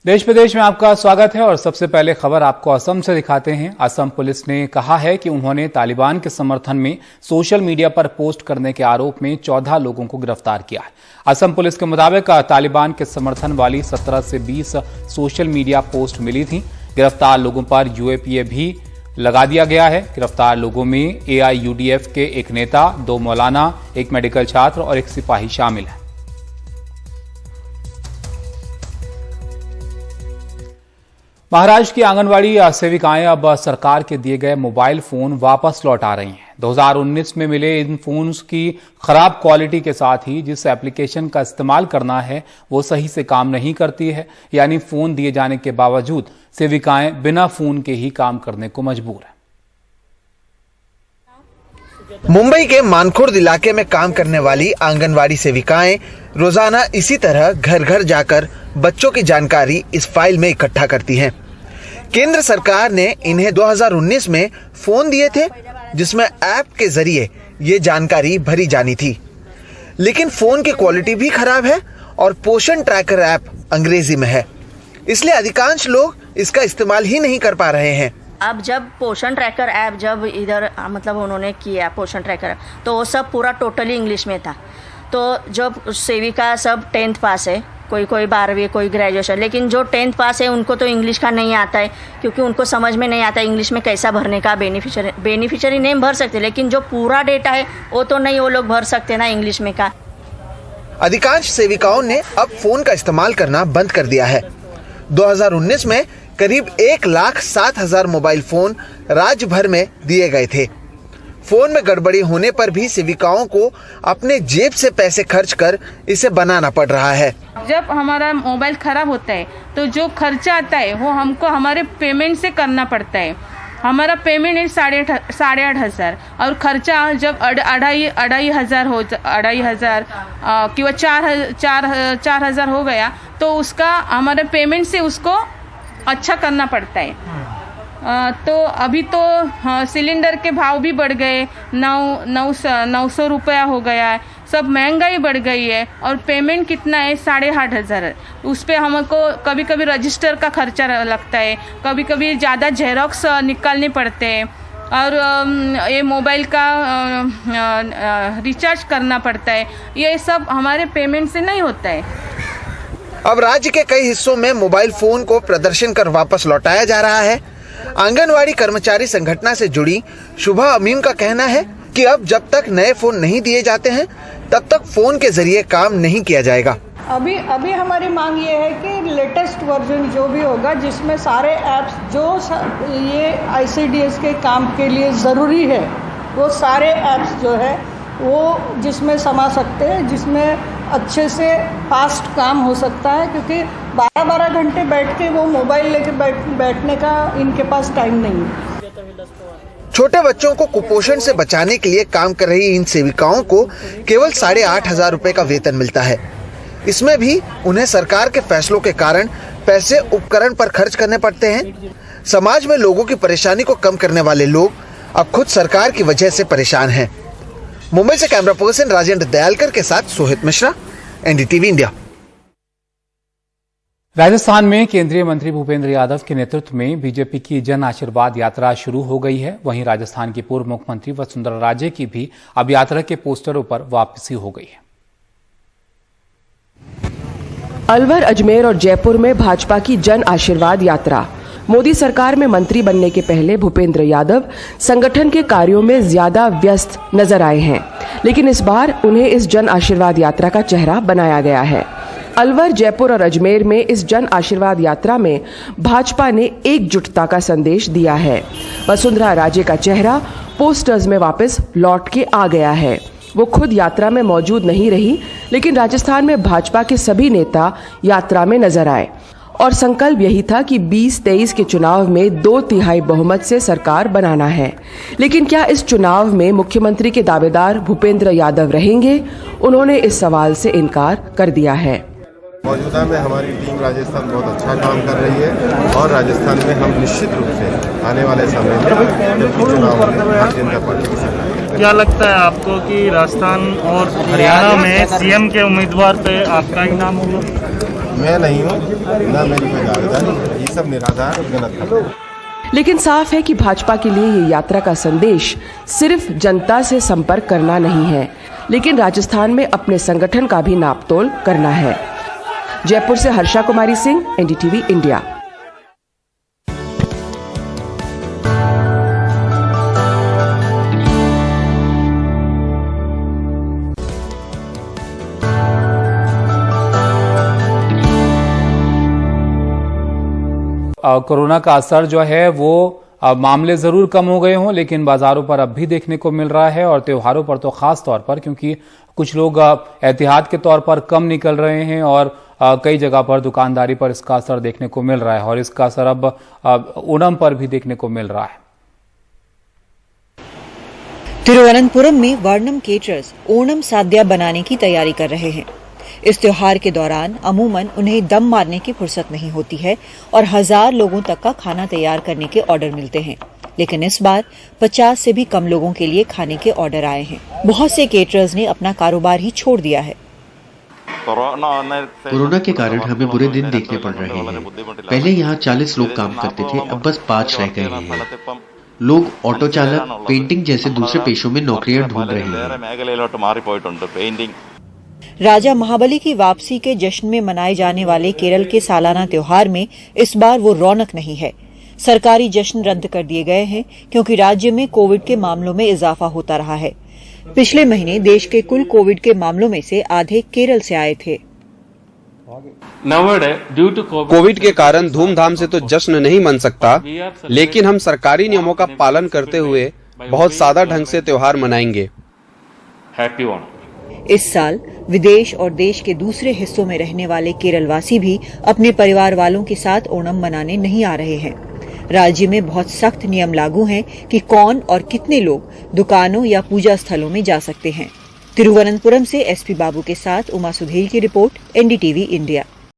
देश प्रदेश में आपका स्वागत है और सबसे पहले खबर आपको असम से दिखाते हैं। असम पुलिस ने कहा है कि उन्होंने तालिबान के समर्थन में सोशल मीडिया पर पोस्ट करने के आरोप में 14 लोगों को गिरफ्तार किया है। असम पुलिस के मुताबिक तालिबान के समर्थन वाली 17 से 20 सोशल मीडिया पोस्ट मिली थी। गिरफ्तार लोगों पर यूएपीए भी लगा दिया गया है। गिरफ्तार लोगों में AIUDF के एक नेता, 2 मौलाना, एक मेडिकल छात्र और एक सिपाही शामिल है। महाराष्ट्र की आंगनवाड़ी सेविकाएं अब सरकार के दिए गए मोबाइल फोन वापस लौटा रही हैं। 2019 में मिले इन फोन्स की खराब क्वालिटी के साथ ही जिस एप्लीकेशन का इस्तेमाल करना है वो सही से काम नहीं करती है, यानी फोन दिए जाने के बावजूद सेविकाएं बिना फोन के ही काम करने को मजबूर हैं। मुंबई के मानखुर्द इलाके में काम करने वाली आंगनवाड़ी सेविकाएं रोजाना इसी तरह घर घर जाकर बच्चों की जानकारी इस फाइल में इकट्ठा करती हैं। केंद्र सरकार ने इन्हें 2019 में फोन दिए थे जिसमें ऐप के जरिए ये जानकारी भरी जानी थी, लेकिन फोन की क्वालिटी भी खराब है और पोषण ट्रैकर ऐप अंग्रेजी में है, इसलिए अधिकांश लोग इसका इस्तेमाल ही नहीं कर पा रहे हैं। अब जब पोषण ट्रैकर ऐप जब इधर मतलब उन्होंने किया पोषण ट्रैकर, तो वो सब पूरा टोटली इंग्लिश में था। तो जब सेविका सब 10th पास है, कोई 12वीं, कोई ग्रेजुएशन, लेकिन जो 10th पास है उनको तो इंग्लिश का नहीं आता है, क्योंकि उनको समझ में नहीं आता इंग्लिश में कैसा भरने का। बेनिफिशियरी नेम भर सकते, लेकिन जो पूरा डेटा है वो तो नहीं वो लोग भर सकते ना इंग्लिश में का। अधिकांश सेविकाओं ने अब फोन का इस्तेमाल करना बंद कर दिया है। 2019 में करीब 1,07,000 मोबाइल फोन राज्य भर में दिए गए थे। फोन में गड़बड़ी होने पर भी सेविकाओं को अपने जेब से पैसे खर्च कर इसे बनाना पड़ रहा है। जब हमारा मोबाइल खराब होता है तो जो खर्चा आता है वो हमको हमारे पेमेंट से करना पड़ता है। हमारा पेमेंट है 8,500 और खर्चा जब 2,500 कि 4,000 हो गया तो उसका हमारे पेमेंट से उसको अच्छा करना पड़ता है। तो अभी तो सिलेंडर के भाव भी बढ़ गए, 900 रुपया हो गया है, सब महंगाई बढ़ गई है और पेमेंट कितना है 8,500। उस पर हमको कभी कभी रजिस्टर का खर्चा लगता है, कभी कभी ज़्यादा जेरोक्स निकालने पड़ते हैं और ये मोबाइल का रिचार्ज करना पड़ता है। ये सब हमारे पेमेंट से नहीं होता है। अब राज्य के कई हिस्सों में मोबाइल फोन को प्रदर्शन कर वापस लौटाया जा रहा है। आंगनवाड़ी कर्मचारी संगठन से जुड़ी शुभा अमीम का कहना है कि अब जब तक नए फोन नहीं दिए जाते हैं तब तक फोन के जरिए काम नहीं किया जाएगा। अभी हमारी मांग ये है कि लेटेस्ट वर्जन जो भी होगा जिसमें सारे ऐप्स जो ये ICDS के काम के लिए ज़रूरी है वो सारे ऐप्स जो है वो जिसमें समा सकते हैं, जिसमें अच्छे से फास्ट काम हो सकता है, क्योंकि 12-12 घंटे बैठ के वो मोबाइल लेके बैठने का इनके पास टाइम नहीं है। छोटे बच्चों को कुपोषण से बचाने के लिए काम कर रही इन सेविकाओं को केवल 8,500 रुपए का वेतन मिलता है। इसमें भी उन्हें सरकार के फैसलों के कारण पैसे उपकरण पर खर्च करने पड़ते हैं। समाज में लोगों की परेशानी को कम करने वाले लोग अब खुद सरकार की वजह से परेशान हैं। मुंबई से कैमरा पर्सन राजेंद्र दयालकर के साथ सोहित मिश्रा, NDTV इंडिया। राजस्थान में केंद्रीय मंत्री भूपेंद्र यादव के नेतृत्व में बीजेपी की जन आशीर्वाद यात्रा शुरू हो गई है। वहीं राजस्थान की पूर्व मुख्यमंत्री वसुंधरा राजे की भी अब यात्रा के पोस्टरों पर वापसी हो गई है। अलवर, अजमेर और जयपुर में भाजपा की जन आशीर्वाद यात्रा। मोदी सरकार में मंत्री बनने के पहले भूपेंद्र यादव संगठन के कार्यों में ज्यादा व्यस्त नजर आए हैं, लेकिन इस बार उन्हें इस जन आशीर्वाद यात्रा का चेहरा बनाया गया है। अलवर, जयपुर और अजमेर में इस जन आशीर्वाद यात्रा में भाजपा ने एकजुटता का संदेश दिया है। वसुंधरा राजे का चेहरा पोस्टर्स में वापस लौट के आ गया है। वो खुद यात्रा में मौजूद नहीं रही, लेकिन राजस्थान में भाजपा के सभी नेता यात्रा में नजर आए और संकल्प यही था कि 2023 के चुनाव में 2/3 बहुमत से सरकार बनाना है। लेकिन क्या इस चुनाव में मुख्यमंत्री के दावेदार भूपेंद्र यादव रहेंगे? उन्होंने इस सवाल से इनकार कर दिया है। मौजूदा में हमारी टीम राजस्थान बहुत अच्छा काम कर रही है और राजस्थान में हम निश्चित रूप से आने वाले समय में चुनाव में भारतीय जनता पार्टी की सरकार। क्या लगता है आपको कि राजस्थान और हरियाणा में CM के उम्मीदवार पे आपका ही नाम होगा? मैं नहीं हूँ, ना मेरी कोई दावेदारी है। ये सब निराधार और गलत है। लेकिन साफ है कि भाजपा के लिए ये यात्रा का संदेश सिर्फ जनता से संपर्क करना नहीं है, लेकिन राजस्थान में अपने संगठन का भी नापतोल करना है। जयपुर से Harsha Kumari Singh, NDTV India. Corona का असर जो है वो मामले जरूर कम हो गए हों, लेकिन बाजारों पर अब भी देखने को मिल रहा है, और त्योहारों पर तो खास तौर पर, क्योंकि कुछ लोग एहतियात के तौर पर कम निकल रहे हैं और कई जगह पर दुकानदारी पर इसका असर देखने को मिल रहा है, और इसका असर अब ओणम पर भी देखने को मिल रहा है। तिरुवनंतपुरम में वर्णम केटरर्स ओणम साद्या बनाने की तैयारी कर रहे हैं। इस त्योहार के दौरान अमूमन उन्हें दम मारने की फुर्सत नहीं होती है और 1000 लोगों तक का खाना तैयार करने के ऑर्डर मिलते हैं, लेकिन इस बार 50 से भी कम लोगों के लिए खाने के ऑर्डर आए हैं। बहुत से केटरर्स ने अपना कारोबार ही छोड़ दिया है। कोरोना के कारण हमें बुरे दिन देखने पड़ रहे हैं। पहले यहाँ 40 लोग काम करते थे, अब बस 5 रह गए हैं। लोग ऑटो चालक, पेंटिंग जैसे दूसरे पेशों में नौकरियां ढूंढ रहे हैं। राजा महाबली की वापसी के जश्न में मनाए जाने वाले केरल के सालाना त्योहार में इस बार वो रौनक नहीं है। सरकारी जश्न रद्द कर दिए गए हैं क्योंकि राज्य में कोविड के मामलों में इजाफा होता रहा है। पिछले महीने देश के कुल कोविड के मामलों में से आधे केरल से आए थे। कोविड के कारण धूमधाम से तो जश्न नहीं मन सकता, लेकिन हम सरकारी नियमों का पालन करते हुए बहुत सादा ढंग से त्योहार मनाएंगे। इस साल विदेश और देश के दूसरे हिस्सों में रहने वाले केरलवासी भी अपने परिवार वालों के साथ ओणम मनाने नहीं आ रहे हैं। राज्य में बहुत सख्त नियम लागू हैं कि कौन और कितने लोग दुकानों या पूजा स्थलों में जा सकते हैं। तिरुवनंतपुरम से एसपी बाबू के साथ उमा सुधील की रिपोर्ट, एनडीटीवी इंडिया।